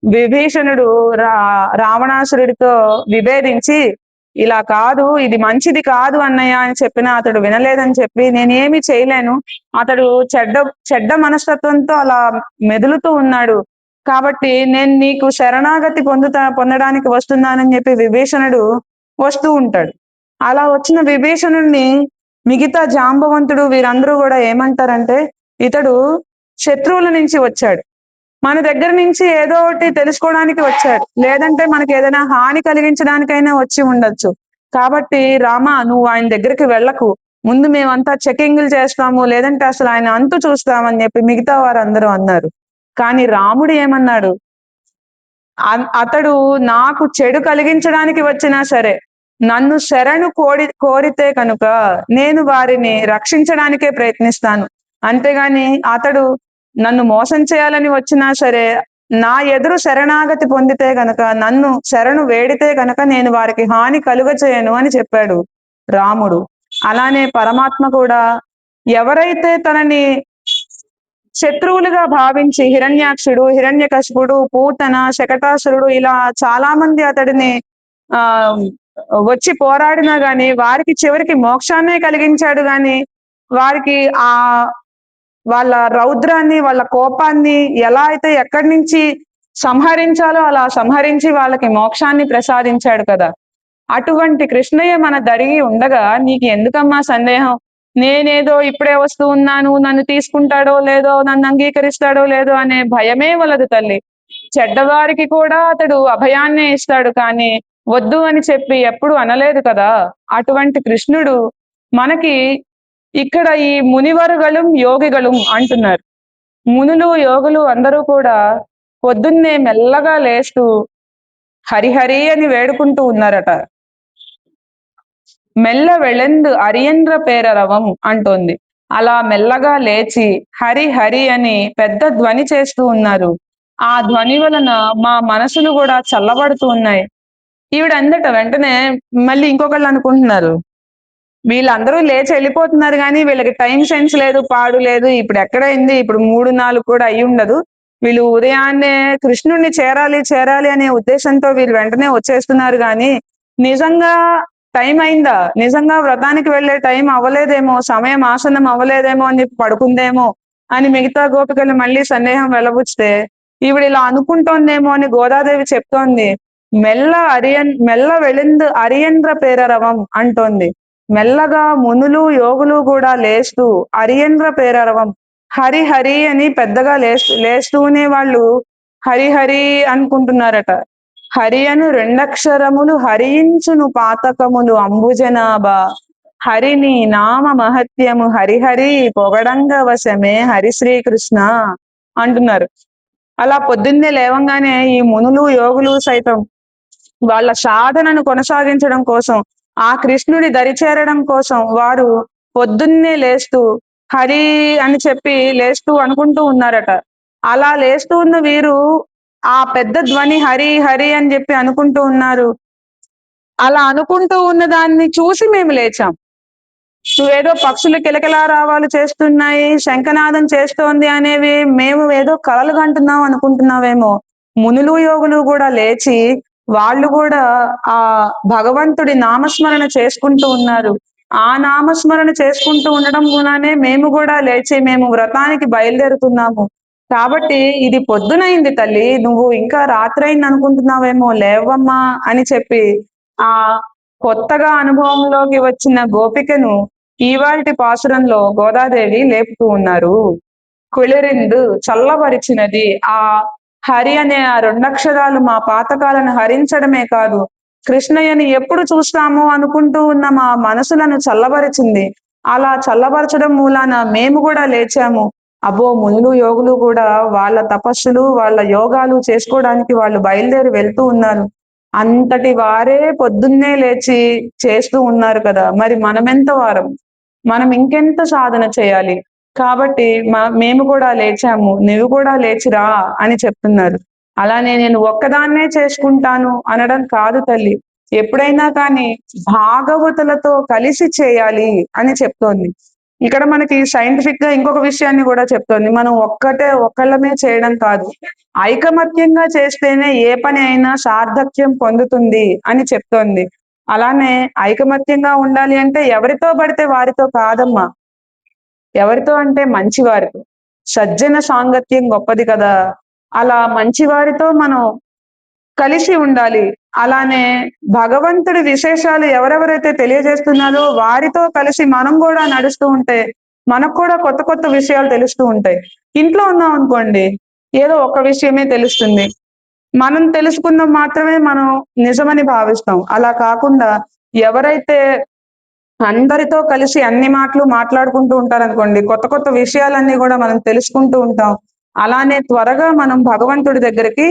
విభీషణుడు రావణాసురుడితో విభేదించి ఇలా కాదు, ఇది మంచిది కాదు అన్నయ్య అని చెప్పినా అతడు వినలేదని చెప్పి నేనేమి చేయలేను, అతడు చెడ్డ మనస్తత్వంతో అలా మెదులుతూ ఉన్నాడు కాబట్టి నేను నీకు శరణాగతి పొందడానికి వస్తున్నానని చెప్పి విభీషణుడు వస్తూ ఉంటాడు. అలా వచ్చిన విభీషణుడిని మిగతా జాంబవంతుడు వీరందరూ కూడా ఏమంటారంటే ఇతడు శత్రువుల నుంచి వచ్చాడు, మన దగ్గర నుంచి ఏదో ఒకటి తెలుసుకోవడానికి వచ్చాడు, లేదంటే మనకి ఏదైనా హాని కలిగించడానికైనా వచ్చి ఉండొచ్చు. కాబట్టి రామా నువ్వు ఆయన దగ్గరికి వెళ్ళకు, ముందు మేమంతా చెకింగ్లు చేస్తాము, లేదంటే అసలు ఆయన అంతు చూస్తామని చెప్పి మిగతా వారందరూ అన్నారు. కానీ రాముడు ఏమన్నాడు, అతడు నాకు చెడు కలిగించడానికి వచ్చినా సరే నన్ను శరణు కోరితే కనుక నేను వారిని రక్షించడానికే ప్రయత్నిస్తాను, అంతేగాని అతడు నన్ను మోసం చేయాలని వచ్చినా సరే నా ఎదురు శరణాగతి పొందితే కనుక, నన్ను శరణు వేడితే కనుక నేను వారికి హాని కలుగచేయను అని చెప్పాడు రాముడు. అలానే పరమాత్మ కూడా ఎవరైతే తనని శత్రువులుగా భావించి హిరణ్యాక్షుడు, హిరణ్యకశిపుడు, పూతన, శకటాసురుడు ఇలా చాలా మంది అతడిని ఆ వచ్చి పోరాడినా గాని వారికి చివరికి మోక్షాన్నే కలిగించాడు గాని వారికి ఆ వాళ్ళ రౌద్రాన్ని వాళ్ళ కోపాన్ని ఎలా అయితే ఎక్కడి నుంచి సంహరించాలో అలా సంహరించి వాళ్ళకి మోక్షాన్ని ప్రసాదించాడు కదా. అటువంటి కృష్ణయ్య మన దరిగి ఉండగా నీకు ఎందుకమ్మా సందేహం, నేనేదో ఇప్పుడే వస్తూ ఉన్నాను, నన్ను తీసుకుంటాడో లేదో, నన్ను అంగీకరిస్తాడో లేదో అనే భయమే వలదు తల్లి. చెడ్డవారికి కూడా అతడు అభయాన్నే ఇస్తాడు కానీ వద్దు అని చెప్పి ఎప్పుడు అనలేదు కదా. అటువంటి కృష్ణుడు మనకి ఇక్కడ ఈ మునివరుగళం యోగిగళం అంటున్నారు. మునులు యోగులు అందరూ కూడా పొద్దున్నే మెల్లగా లేస్తూ హరిహరి అని వేడుకుంటూ ఉన్నారట. మెల్ల వెళెందు అరియంద్ర పేరరవం అంటోంది. అలా మెల్లగా లేచి హరి హరి అని పెద్ద ధ్వని చేస్తూ ఉన్నారు. ఆ ధ్వని వలన మా మనసులు కూడా చల్లబడుతూ ఉన్నాయి. ఈవిడ అందట వెంటనే మళ్ళీ ఇంకొకళ్ళు అనుకుంటున్నారు, వీళ్ళందరూ లేచి వెళ్ళిపోతున్నారు కానీ వీళ్ళకి టైం సెన్స్ లేదు, పాడు లేదు, ఇప్పుడు ఎక్కడైంది, ఇప్పుడు 3-4 కూడా అయి ఉండదు, వీళ్ళు ఉదయాన్నే కృష్ణుడిని చేరాలి అనే ఉద్దేశంతో వీళ్ళు వెంటనే వచ్చేస్తున్నారు కానీ నిజంగా టైం అయిందా, నిజంగా వ్రతానికి వెళ్లే టైం అవ్వలేదేమో, సమయం ఆసనం అవ్వలేదేమో అని పడుకుందేమో అని మిగతా గోపికలు మళ్ళీ సందేహం వెలబుచ్చితే ఈవిడ ఇలా అనుకుంటోందేమో అని గోదాదేవి చెప్తోంది. మెల్ల వెళిందు అరియంద్ర పేరరవం అంటోంది. మెల్లగా మునులు యోగులు కూడా లేస్తూ అరియంద్ర పేరరవం హరి హరి అని పెద్దగా లేస్తూనే వాళ్ళు హరి హరి అనుకుంటున్నారట. హరి అను 2 అక్షరములు హరించును పాతకములు అంబుజనాభ, హరిని నామ మహత్యము హరిహరి పొగడంగ వశమే హరి శ్రీకృష్ణ అంటున్నారు. అలా పొద్దున్నే లేవంగానే ఈ మునులు యోగులు సైతం వాళ్ళ సాధనను కొనసాగించడం కోసం, ఆ కృష్ణుడి దరిచేరడం కోసం వారు పొద్దున్నే లేస్తూ హరి అని చెప్పి లేస్తూ అనుకుంటూ ఉన్నారట. అలా లేస్తూ ఉన్న వీరు ఆ పెద్ద ధ్వని హరి హరి అని చెప్పి అనుకుంటూ ఉన్నారు. అలా అనుకుంటూ ఉన్న దాన్ని చూసి మేము లేచాం. నువ్వేదో పక్షులు కిలకిలారావాలు చేస్తున్నాయి, శంఖనాదం చేస్తోంది అనేవి మేము ఏదో కలలు కంటున్నాం అనుకుంటున్నావేమో. మునులు యోగులు కూడా లేచి వాళ్ళు కూడా ఆ భగవంతుడి నామస్మరణ చేసుకుంటూ ఉన్నారు. ఆ నామస్మరణ చేసుకుంటూ ఉండడం మూలానే మేము కూడా లేచి మేము వ్రతానికి బయలుదేరుతున్నాము. కాబట్టి ఇది పొద్దునైంది తల్లి, నువ్వు ఇంకా రాత్రయింది అనుకుంటున్నావేమో, లేవమ్మా అని చెప్పి ఆ కొత్తగా అనుభవంలోకి వచ్చిన గోపికను ఇవాల్టి పాసురంలో గోదాదేవి లేపుతూ ఉన్నారు. కుళిరిందు చల్లబరిచినది. ఆ హరి అనే ఆ రెండక్షరాలు మా పాతకాలను హరించడమే కాదు, కృష్ణయ్యని ఎప్పుడు చూస్తామో అనుకుంటూ ఉన్న మా మనసులను చల్లబరిచింది. అలా చల్లబరచడం మూలాన మేము కూడా లేచాము. అబ్బో, మునులు యోగులు కూడా వాళ్ళ తపస్సులు వాళ్ళ యోగాలు చేసుకోవడానికి వాళ్ళు బయలుదేరి వెళ్తూ ఉన్నారు. అంతటి వారే పొద్దున్నే లేచి చేస్తూ ఉన్నారు కదా, మరి మనమెంత వారం, మనం ఇంకెంత సాధన చేయాలి. కాబట్టి మేము కూడా లేచాము, నువ్వు కూడా లేచిరా అని చెప్తున్నారు. అలానే నేను ఒక్కదాన్నే చేసుకుంటాను అనడం కాదు తల్లి, ఎప్పుడైనా కానీ భాగవతులతో కలిసి చేయాలి అని చెప్తోంది. ఇక్కడ మనకి సైంటిఫిక్ గా ఇంకొక విషయాన్ని కూడా చెప్తోంది. మనం ఒక్కళ్ళమే చేయడం కాదు, ఐకమత్యంగా చేస్తేనే ఏ పని అయినా సార్థక్యం పొందుతుంది అని చెప్తోంది. అలానే ఐకమత్యంగా ఉండాలి అంటే ఎవరితో పడితే వారితో కాదమ్మా, ఎవరితో అంటే మంచివారితో. సజ్జన సాంగత్యం గొప్పది కదా, అలా మంచివారితో మనం కలిసి ఉండాలి. అలానే భగవంతుడి విశేషాలు ఎవరెవరైతే తెలియజేస్తున్నారో వారితో కలిసి మనం కూడా నడుస్తూ ఉంటే మనకు కూడా కొత్త కొత్త విషయాలు తెలుస్తూ ఉంటాయి. ఇంట్లో ఉన్నాం అనుకోండి, ఏదో ఒక విషయమే తెలుస్తుంది, మనం తెలుసుకున్నది మాత్రమే మనం నిజమని భావిస్తాం. అలా కాకుండా ఎవరైతే అందరితో కలిసి అన్ని మాటలు మాట్లాడుకుంటూ ఉంటారనుకోండి, కొత్త కొత్త విషయాలన్నీ కూడా మనం తెలుసుకుంటూ ఉంటాం. అలానే త్వరగా మనం భగవంతుడి దగ్గరికి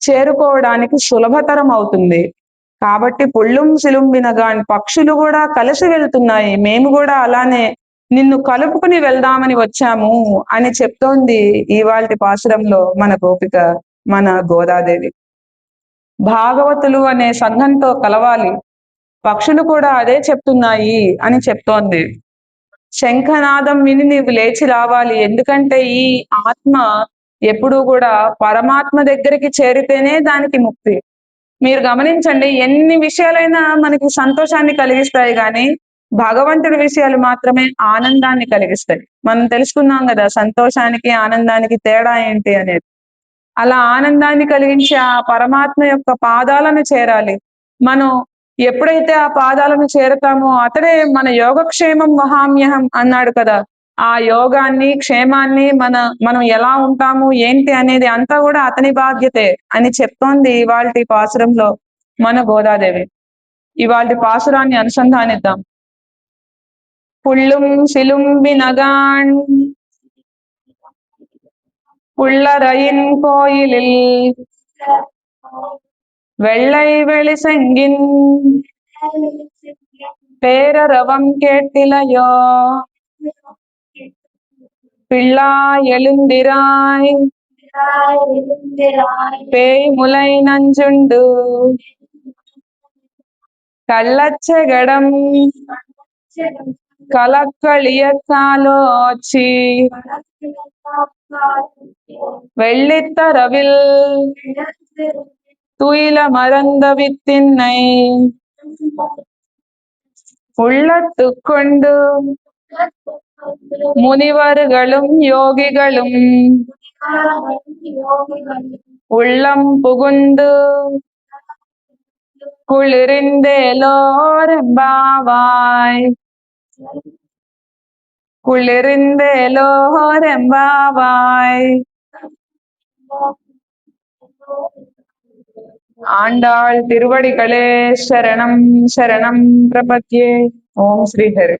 చేరుకోవడానికి సులభతరం అవుతుంది. కాబట్టి పుళ్ళుం సిలుంబినగా పక్షులు కూడా కలిసి వెళ్తున్నాయి, మేము కూడా అలానే నిన్ను కలుపుకుని వెళ్దామని వచ్చాము అని చెప్తోంది ఇవాల్టి పాసురంలో మన గోపిక, మన గోదాదేవి. భాగవతులు అనే సంఘంతో కలవాలి, పక్షులు కూడా అదే చెప్తున్నాయి అని చెప్తోంది. శంఖనాదం విని నీవు లేచి రావాలి, ఎందుకంటే ఈ ఆత్మ ఎప్పుడూ కూడా పరమాత్మ దగ్గరికి చేరితేనే దానికి ముక్తి. మీరు గమనించండి, ఎన్ని విషయాలైనా మనకి సంతోషాన్ని కలిగిస్తాయి కానీ భగవంతుడి విషయాలు మాత్రమే ఆనందాన్ని కలిగిస్తాయి. మనం తెలుసుకున్నాం కదా సంతోషానికి ఆనందానికి తేడా ఏంటి అనేది. అలా ఆనందాన్ని కలిగించే ఆ పరమాత్మ యొక్క పాదాలను చేరాలి. మనం ఎప్పుడైతే ఆ పాదాలను చేరతామో అతడే మన యోగక్షేమం వహామ్యహం అన్నాడు కదా. ఆ యోగాన్ని క్షేమాన్ని మనం ఎలా ఉంటాము ఏంటి అనేది అంతా కూడా అతని బాధ్యతే అని చెప్తోంది ఇవాల్టి పాసురంలో మన గోదాదేవి. ఇవాల్టి పాసురాన్ని అనుసంధానిద్దాం. పుళ్ళుం సిలుంబినగాన్ புள்ளரையின் கோயிலில் வெள்ளை வெளி செங்கின் பேரரவம் கேட்டிலையோ பிள்ளா எழுந்திராய் பேய் முலை நஞ்சுண்டு கள்ளச்சகடம் கலக்களியக்காலோச்சி வெள்ளித்தரவில் துயில மறந்த வித்தின்னை உள்ளத்துக்கொண்டு முனிவர்களும் யோகிகளும் உள்ளம் புகுந்து குளிரிந்தேலோரெம்பாவாய் குளிரிந்தேலோரெம்பாவாய். ஆண்டாள் திருவடிகளே சரணம் சரணம் பிரபத்யே. ஓம் ஸ்ரீ ஹரி.